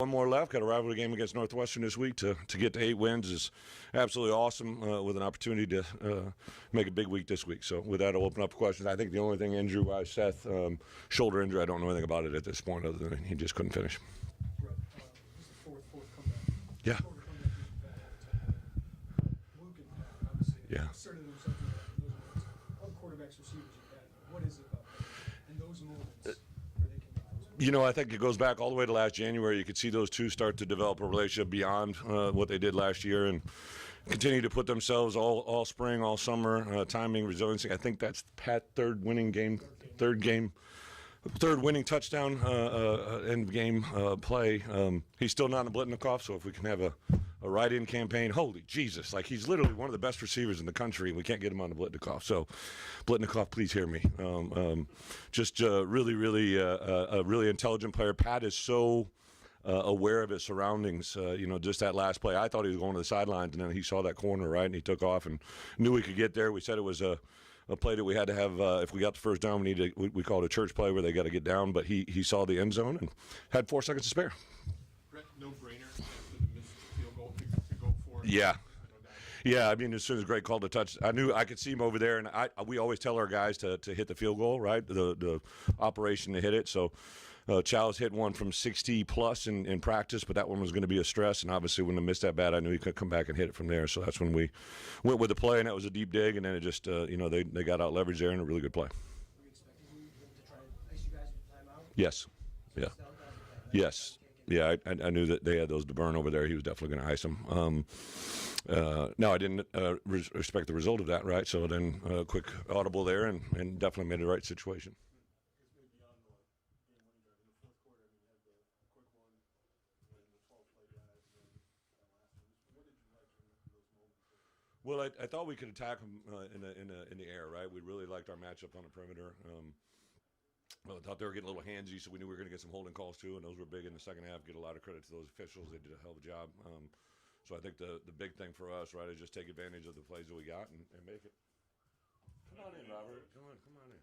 one more left. Got a rivalry game against Northwestern this week to get to 8 wins is absolutely awesome with an opportunity to make a big week this week. So with that, I'll open up for questions. I think the only thing injury-wise, Seth, shoulder injury, I don't know anything about it at this point other than he just couldn't finish. This is the fourth comeback. Yeah. Luke and Pat, obviously, Yeah. asserted themselves in those moments. All the quarterbacks, receivers you've had, what is it about them in those moments where they can make those? You know, I think it goes back all the way to last January. You could see those two start to develop a relationship beyond what they did last year and continue to put themselves all spring, all summer, timing, resiliency. I think that's Pat's third winning touchdown end game play. He's still not in the Blitnikoff, so if we can have a write-in campaign, holy Jesus, like he's literally one of the best receivers in the country, and we can't get him on the Blitnikoff. So, Blitnikoff, please hear me. Just really a really intelligent player. Pat is so aware of his surroundings. Just that last play, I thought he was going to the sidelines, and then he saw that corner, right, and he took off and knew he could get there. We said it was a play that we had to have. If we got the first down, we called it a church play where they got to get down, but he saw the end zone and had 4 seconds to spare. Bret, no-brainer after the missed field goal to go for it. Yeah. I mean, as soon as Greg called the touch, I knew I could see him over there, and we always tell our guys to hit the field goal, right? The operation to hit it. So Chow's hit one from 60 plus in practice, but that one was going to be a stress. And obviously, when they missed that bad, I knew he could come back and hit it from there. So that's when we went with the play, and that was a deep dig, and then it just they got out leverage there and a really good play. Were you expecting him to try to ice you guys with timeout? Yes. Yeah. Yes. Yeah, I knew that they had those to burn over there. He was definitely going to ice them. No, I didn't respect the result of that, right? So then quick audible there and definitely made the right situation. Beyond the game-winning drive in the fourth quarter, I mean, you had the quick one, and then the 12-play drive, and then that last one. What did you like in those moments? Well, I thought we could attack them in the air, right? We really liked our matchup on the perimeter. I thought they were getting a little handsy, so we knew we were going to get some holding calls too, and those were big in the second half. Get a lot of credit to those officials; they did a hell of a job. So I think the big thing for us, right, is just take advantage of the plays that we got and make it. Come on in, Robert. Come on in.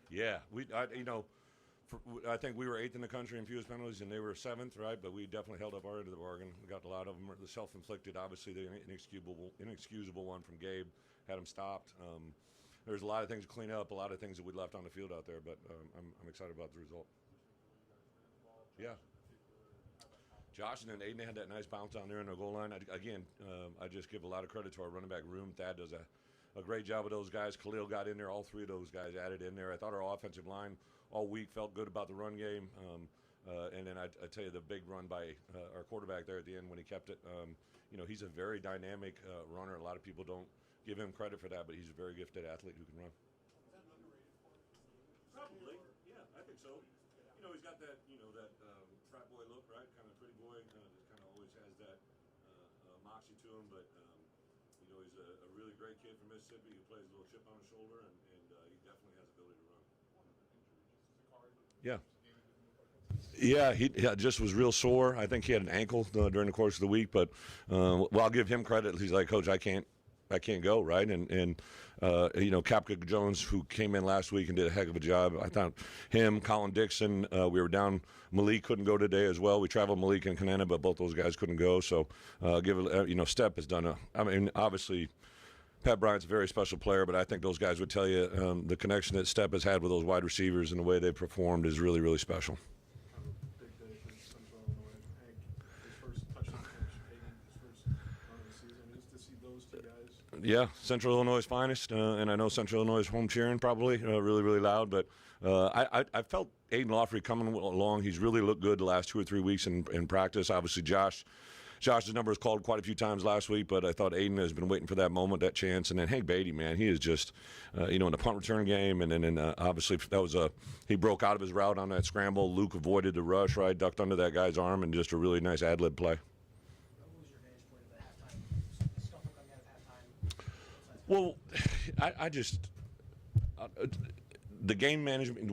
Yeah, I think we were 8th in the country in fewest penalties, and they were 7th, right? But we definitely held up our end of the bargain. We got a lot of them. The self-inflicted, obviously, the inexcusable one from Gabe had him stopped. There's a lot of things to clean up, a lot of things that we left on the field out there, but I'm excited about the result. Yeah. Josh and then Aiden had that nice bounce down there in the goal line. I just give a lot of credit to our running back room. Thad does a great job with those guys. Khalil got in there. All 3 of those guys added in there. I thought our offensive line all week felt good about the run game. And then I tell you, the big run by our quarterback there at the end when he kept it. He's a very dynamic runner. A lot of people don't give him credit for that, but he's a very gifted athlete who can run. Is that an underrated point? Probably. Yeah, I think so. He's got that, that frat boy look, right? Kind of pretty boy. Just kind of always has that moxie to him. But, he's a really great kid from Mississippi who plays a little chip on his shoulder, and he definitely has the ability to run. Yeah. Yeah, he just was real sore. I think he had an ankle during the course of the week. But, I'll give him credit. He's like, Coach, I can't go, right? And Kapka Jones, who came in last week and did a heck of a job. I thought him, Colin Dixon, we were down. Malik couldn't go today as well. We traveled Malik and Kanana, but both those guys couldn't go. So, Step has done obviously, Pat Bryant's a very special player, but I think those guys would tell you the connection that Step has had with those wide receivers and the way they performed is really, really special. Kind of a big day for Central Illinois. Hank, his first touchdown catch, Hayden, his first run of the season. Just to see those 2 guys. Yeah, Central Illinois' finest, and I know Central Illinois is home cheering probably, really, really loud. But I felt Aiden Lawfrey coming along. He's really looked good the last 2 or 3 weeks in practice. Obviously, Josh's number was called quite a few times last week, but I thought Aiden has been waiting for that moment, that chance. And then Hank Beatty, man, he is just, in the punt return game, and then obviously that was he broke out of his route on that scramble. Luke avoided the rush, right, ducked under that guy's arm, and just a really nice ad-lib play. What was your vantage point at the halftime? The scuffle coming out of halftime? Well, I just the game management.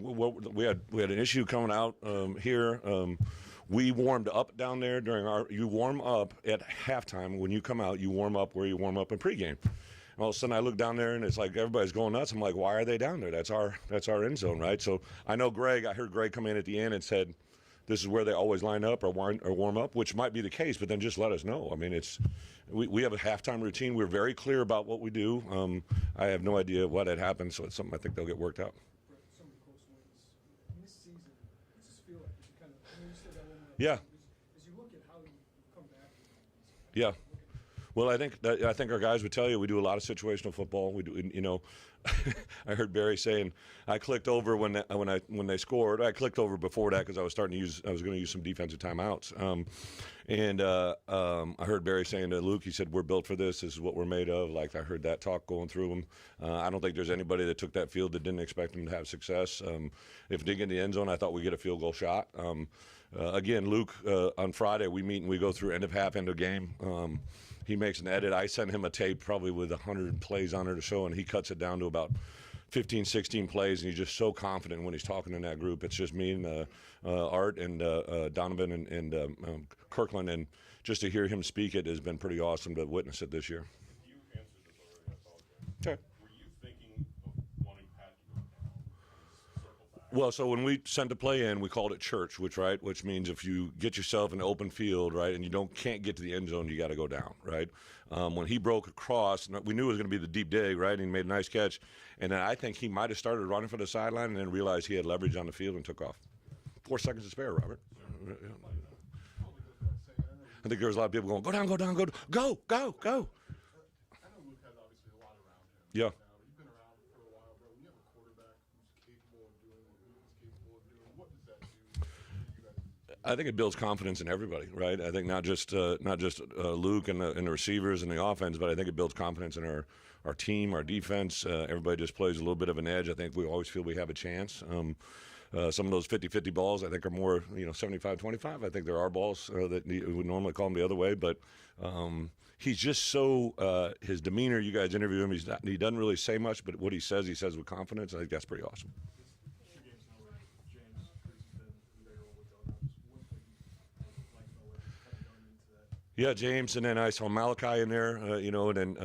We had an issue coming out here. We warmed up down there you warm up at halftime. When you come out, you warm up where you warm up in pregame. all of a sudden I look down there and it's like everybody's going nuts. I'm like, why are they down there? That's our end zone, right? So I know I heard Greg come in at the end and said, this is where they always line up or warm up, which might be the case, but then just let us know. I mean, we have a halftime routine. We're very clear about what we do. I have no idea what had happened, so it's something I think they'll get worked out. For some of the close wins in this season, what's this feel like? As you kind of, I mean, you still got one more. Yeah. As you look at how you've come back. Yeah. Well, I think our guys would tell you we do a lot of situational football. We do, you know. I heard Barry saying I clicked over when they scored. I clicked over before that because I was going to use some defensive timeouts. I heard Barry saying to Luke, he said, "We're built for this. This is what we're made of." Like I heard that talk going through him. I don't think there's anybody that took that field that didn't expect him to have success. If it didn't get in the end zone, I thought we'd get a field goal shot. Again, Luke, on Friday we meet and we go through end of half, end of game. He makes an edit. I send him a tape probably with 100 plays on it or so, and he cuts it down to about 15, 16 plays, and he's just so confident when he's talking in that group. It's just me and Art and Donovan and Kirkland, and just to hear him speak it has been pretty awesome to witness it this year. You answered this already, I apologize. Okay. Were you thinking of wanting Pat to go down and circle back? Well, so when we sent a play in, we called it church, which means if you get yourself in an open field, right, and you can't get to the end zone, you got to go down, right? When he broke across, we knew it was going to be the deep dig, right? And he made a nice catch, and then I think he might have started running for the sideline and then realized he had leverage on the field and took off. 4 seconds to spare, Robert. I think there was a lot of people going, go down, go down, go, go, go, go. I know Luke has obviously a lot around him. Yeah. Now, you've been around for a while, bro. When you have a quarterback who's capable of doing what Luke is capable of doing, what does that do for you guys? I think it builds confidence in everybody, right? I think not just Luke and the receivers and the offense, but I think it builds confidence in our team, our defense. Everybody just plays a little bit of an edge. I think we always feel we have a chance. Some of those 50-50 balls I think are more 75-25. I think there are balls that we would normally call them the other way, but he's just so his demeanor. You guys interview him. He doesn't really say much, but what he says with confidence. I think that's pretty awesome. Yeah, James, and then I saw Malachi in there, and then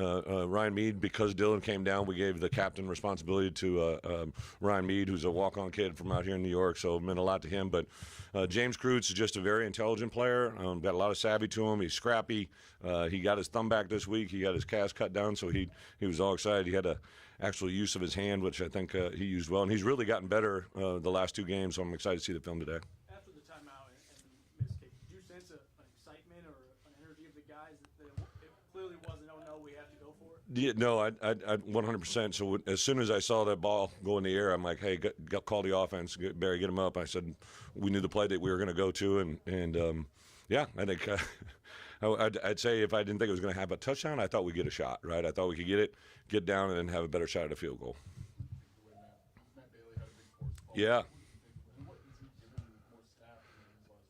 Ryan Mead. Because Dylan came down, we gave the captain responsibility to Ryan Mead, who's a walk-on kid from out here in New York, so it meant a lot to him. But James Kreutz is just a very intelligent player, got a lot of savvy to him. He's scrappy. He got his thumb back this week. He got his cast cut down, so he was all excited. He had a actual use of his hand, which I think he used well, and he's really gotten better the last 2 games, so I'm excited to see the film today. After the timeout and missed kick, did you sense an excitement or an energy of the guys that it clearly wasn't, oh no, we have to go for it? Yeah, no, I 100%. So as soon as I saw that ball go in the air, I'm like, hey, call the offense, Barry, get him up. I said we knew the play that we were going to go to, and yeah, I think I'd say if I didn't think it was going to have a touchdown, I thought we'd get a shot, right? I thought we could get down, and then have a better shot at a field goal. Yeah.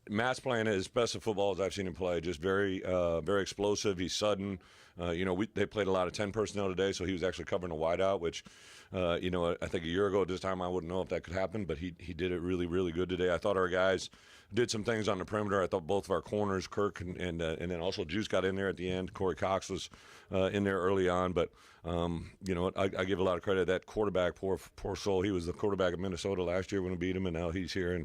Matt's playing as best of football as I've seen him play. Just very explosive. He's sudden. They played a lot of 10 personnel today, so he was actually covering a wideout, which, I think a year ago at this time I wouldn't know if that could happen, but he did it really, really good today. I thought our guys did some things on the perimeter. I thought both of our corners, Kirk and then also Juice got in there at the end. Corey Cox was in there early on, but I give a lot of credit to that quarterback. Poor soul. He was the quarterback of Minnesota last year when we beat him, and now he's here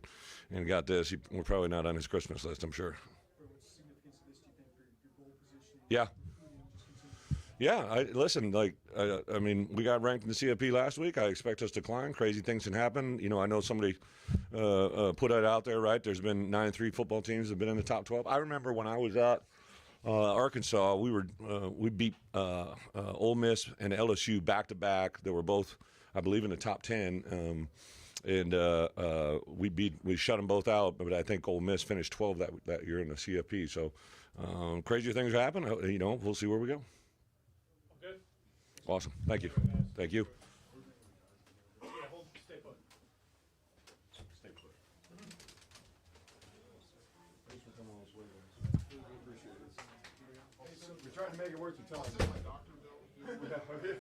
and got this. We're probably not on his Christmas list, I'm sure. What's the significance of this, do you think, for your goal position? Yeah. Yeah, listen, we got ranked in the CFP last week. I expect us to climb. Crazy things can happen. I know somebody put it out there, right? There's been 9-3 football teams that have been in the top 12. I remember when I was at Arkansas, we beat Ole Miss and LSU back-to-back. They were both, I believe, in the top 10. We shut them both out, but I think Ole Miss finished 12 that year in the CFP. So crazy things happen. We'll see where we go. Good. Awesome. Thank you. Thank you. Yeah, stay put. Stay put. Thanks for coming on this way, guys. Really appreciate it. We're trying to make it work. You're telling me.